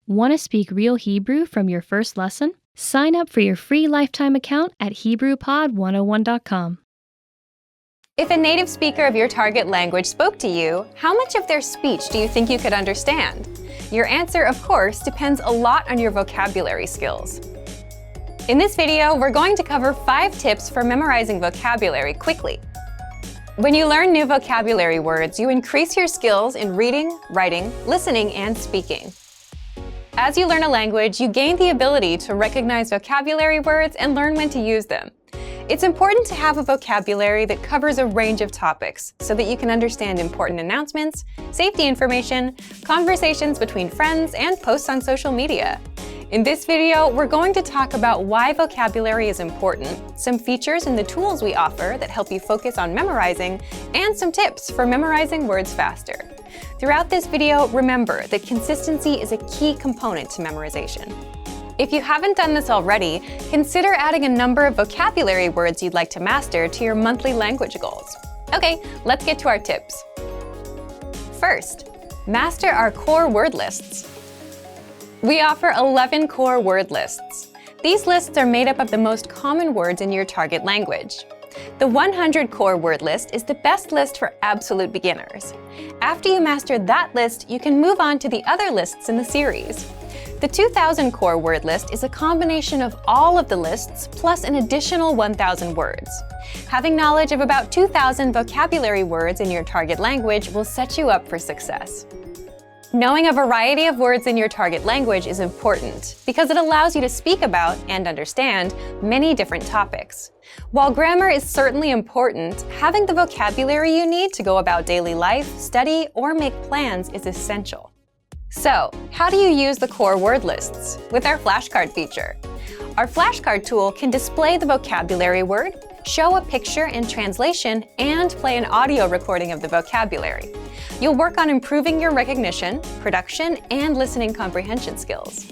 Want to speak real Hebrew from your first lesson? Sign up for your free lifetime account at HebrewPod101.com. If a native speaker of your target language spoke to you, how much of their speech do you think you could understand? Your answer, of course, depends a lot on your vocabulary skills. In this video, we're going to cover 5 tips for memorizing vocabulary quickly. When you learn new vocabulary words, you increase your skills in reading, writing, listening, and speaking. As you learn a language, you gain the ability to recognize vocabulary words and learn when to use them. It's important to have a vocabulary that covers a range of topics so that you can understand important announcements, safety information, conversations between friends, and posts on social media. In this video, we're going to talk about why vocabulary is important, some features in the tools we offer that help you focus on memorizing, and some tips for memorizing words faster. Throughout this video, remember that consistency is a key component to memorization. If you haven't done this already, consider adding a number of vocabulary words you'd like to master to your monthly language goals. Okay, let's get to our tips. First, master our core word lists. We offer 11 core word lists. These lists are made up of the most common words in your target language. The 100 core word list is the best list for absolute beginners. After you master that list, you can move on to the other lists in the series. The 2000 core word list is a combination of all of the lists plus an additional 1,000 words. Having knowledge of about 2,000 vocabulary words in your target language will set you up for success. Knowing a variety of words in your target language is important because it allows you to speak about and understand many different topics. While grammar is certainly important, having the vocabulary you need to go about daily life, study, or make plans is essential. So, how do you use the core word lists? With our flashcard feature. Our flashcard tool can display the vocabulary word, show a picture and translation, and play an audio recording of the vocabulary. You'll work on improving your recognition, production, and listening comprehension skills.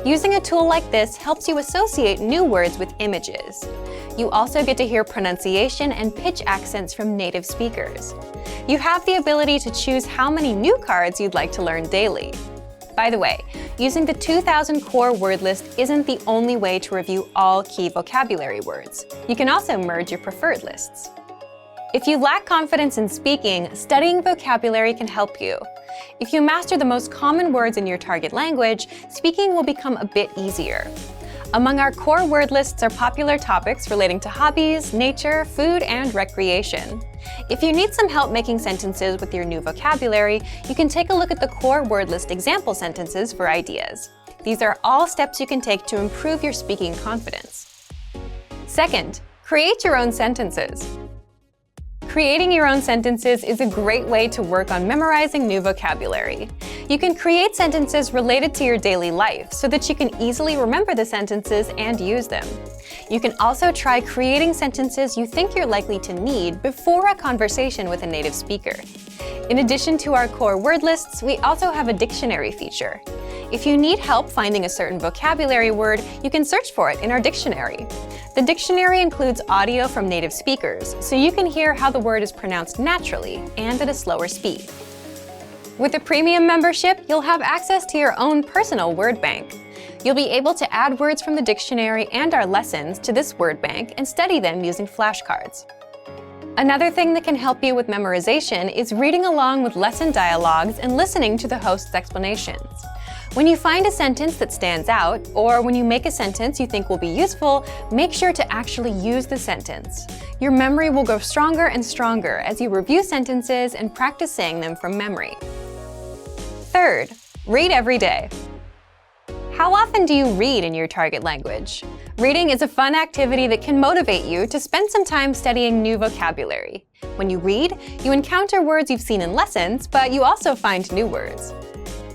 Using a tool like this helps you associate new words with images. You also get to hear pronunciation and pitch accents from native speakers. You have the ability to choose how many new cards you'd like to learn daily. By the way, using the 2000 core word list isn't the only way to review all key vocabulary words. You can also merge your preferred lists. If you lack confidence in speaking, studying vocabulary can help you. If you master the most common words in your target language, speaking will become a bit easier. Among our core word lists are popular topics relating to hobbies, nature, food, and recreation. If you need some help making sentences with your new vocabulary, you can take a look at the core word list example sentences for ideas. These are all steps you can take to improve your speaking confidence. Second, create your own sentences. Creating your own sentences is a great way to work on memorizing new vocabulary. You can create sentences related to your daily life so that you can easily remember the sentences and use them. You can also try creating sentences you think you're likely to need before a conversation with a native speaker. In addition to our core word lists, we also have a dictionary feature. If you need help finding a certain vocabulary word, you can search for it in our dictionary. The dictionary includes audio from native speakers, so you can hear how the word is pronounced naturally and at a slower speed. With a premium membership, you'll have access to your own personal word bank. You'll be able to add words from the dictionary and our lessons to this word bank and study them using flashcards. Another thing that can help you with memorization is reading along with lesson dialogues and listening to the host's explanations. When you find a sentence that stands out, or when you make a sentence you think will be useful, make sure to actually use the sentence. Your memory will grow stronger and stronger as you review sentences and practice saying them from memory. Third, read every day. How often do you read in your target language? Reading is a fun activity that can motivate you to spend some time studying new vocabulary. When you read, you encounter words you've seen in lessons, but you also find new words.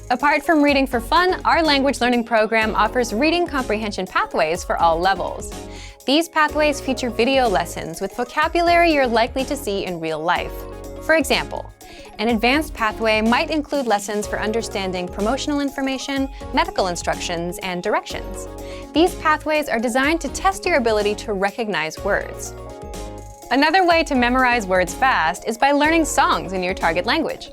Apart from reading for fun, our language learning program offers reading comprehension pathways for all levels. These pathways feature video lessons with vocabulary you're likely to see in real life. For example, an advanced pathway might include lessons for understanding promotional information, medical instructions, and directions. These pathways are designed to test your ability to recognize words. Another way to memorize words fast is by learning songs in your target language.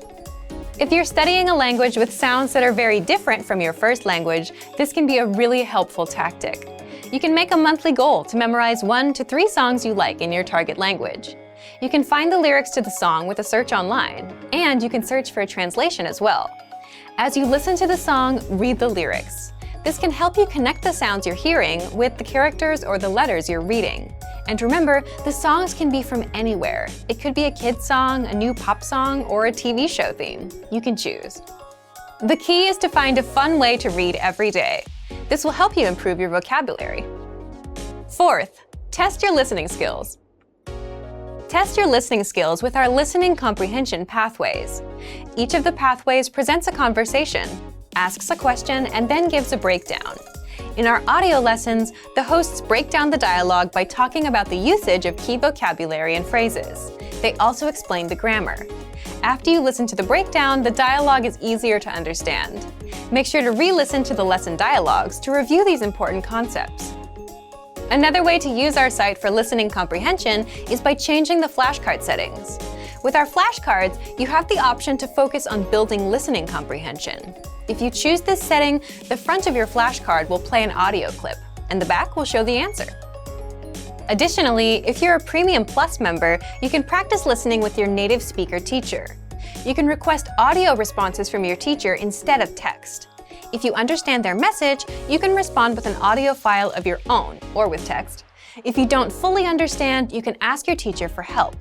If you're studying a language with sounds that are very different from your first language, this can be a really helpful tactic. You can make a monthly goal to memorize 1 to 3 songs you like in your target language. You can find the lyrics to the song with a search online, and you can search for a translation as well. As you listen to the song, read the lyrics. This can help you connect the sounds you're hearing with the characters or the letters you're reading. And remember, the songs can be from anywhere. It could be a kid's song, a new pop song, or a TV show theme. You can choose. The key is to find a fun way to read every day. This will help you improve your vocabulary. Fourth, test your listening skills. Test your listening skills with our listening comprehension pathways. Each of the pathways presents a conversation, asks a question, and then gives a breakdown. In our audio lessons, the hosts break down the dialogue by talking about the usage of key vocabulary and phrases. They also explain the grammar. After you listen to the breakdown, the dialogue is easier to understand. Make sure to re-listen to the lesson dialogues to review these important concepts. Another way to use our site for listening comprehension is by changing the flashcard settings. With our flashcards, you have the option to focus on building listening comprehension. If you choose this setting, the front of your flashcard will play an audio clip, and the back will show the answer. Additionally, if you're a Premium Plus member, you can practice listening with your native speaker teacher. You can request audio responses from your teacher instead of text. If you understand their message, you can respond with an audio file of your own, or with text. If you don't fully understand, you can ask your teacher for help.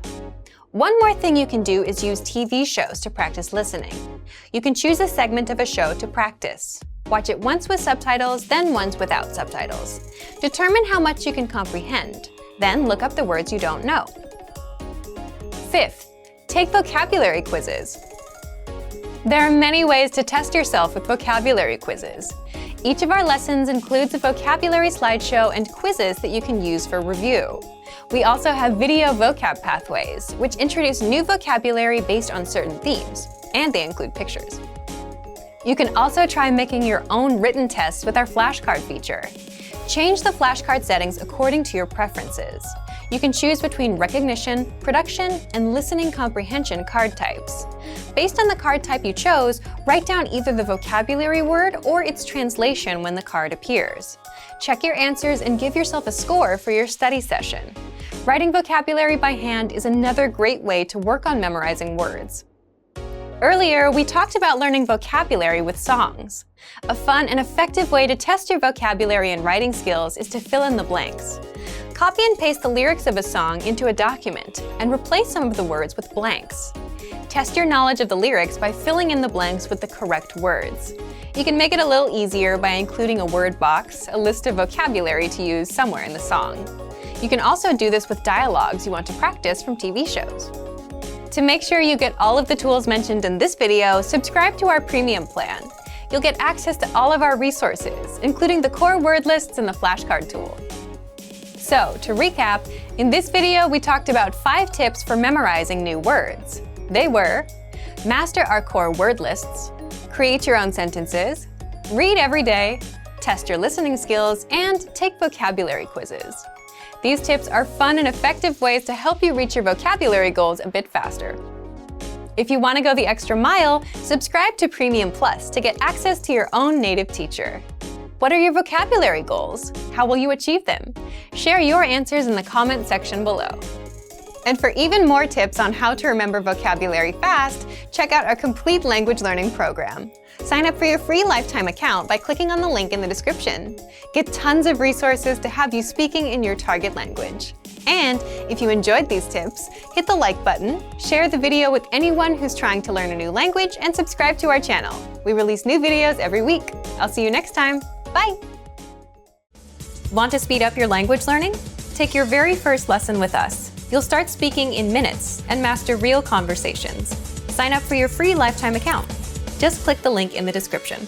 One more thing you can do is use TV shows to practice listening. You can choose a segment of a show to practice. Watch it once with subtitles, then once without subtitles. Determine how much you can comprehend. Then look up the words you don't know. Fifth, take vocabulary quizzes. There are many ways to test yourself with vocabulary quizzes. Each of our lessons includes a vocabulary slideshow and quizzes that you can use for review. We also have video vocab pathways, which introduce new vocabulary based on certain themes, and they include pictures. You can also try making your own written tests with our flashcard feature. Change the flashcard settings according to your preferences. You can choose between recognition, production, and listening comprehension card types. Based on the card type you chose, write down either the vocabulary word or its translation when the card appears. Check your answers and give yourself a score for your study session. Writing vocabulary by hand is another great way to work on memorizing words. Earlier, we talked about learning vocabulary with songs. A fun and effective way to test your vocabulary and writing skills is to fill in the blanks. Copy and paste the lyrics of a song into a document and replace some of the words with blanks. Test your knowledge of the lyrics by filling in the blanks with the correct words. You can make it a little easier by including a word box, a list of vocabulary to use somewhere in the song. You can also do this with dialogues you want to practice from TV shows. To make sure you get all of the tools mentioned in this video, subscribe to our premium plan. You'll get access to all of our resources, including the core word lists and the flashcard tool. So, to recap, in this video we talked about 5 tips for memorizing new words. They were: master our core word lists, create your own sentences, read every day, test your listening skills, and take vocabulary quizzes. These tips are fun and effective ways to help you reach your vocabulary goals a bit faster. If you want to go the extra mile, subscribe to Premium Plus to get access to your own native teacher. What are your vocabulary goals? How will you achieve them? Share your answers in the comment section below. And for even more tips on how to remember vocabulary fast, check out our complete language learning program. Sign up for your free lifetime account by clicking on the link in the description. Get tons of resources to have you speaking in your target language. And if you enjoyed these tips, hit the like button, share the video with anyone who's trying to learn a new language, and subscribe to our channel. We release new videos every week. I'll see you next time. Bye! Want to speed up your language learning? Take your very first lesson with us. You'll start speaking in minutes and master real conversations. Sign up for your free lifetime account. Just click the link in the description.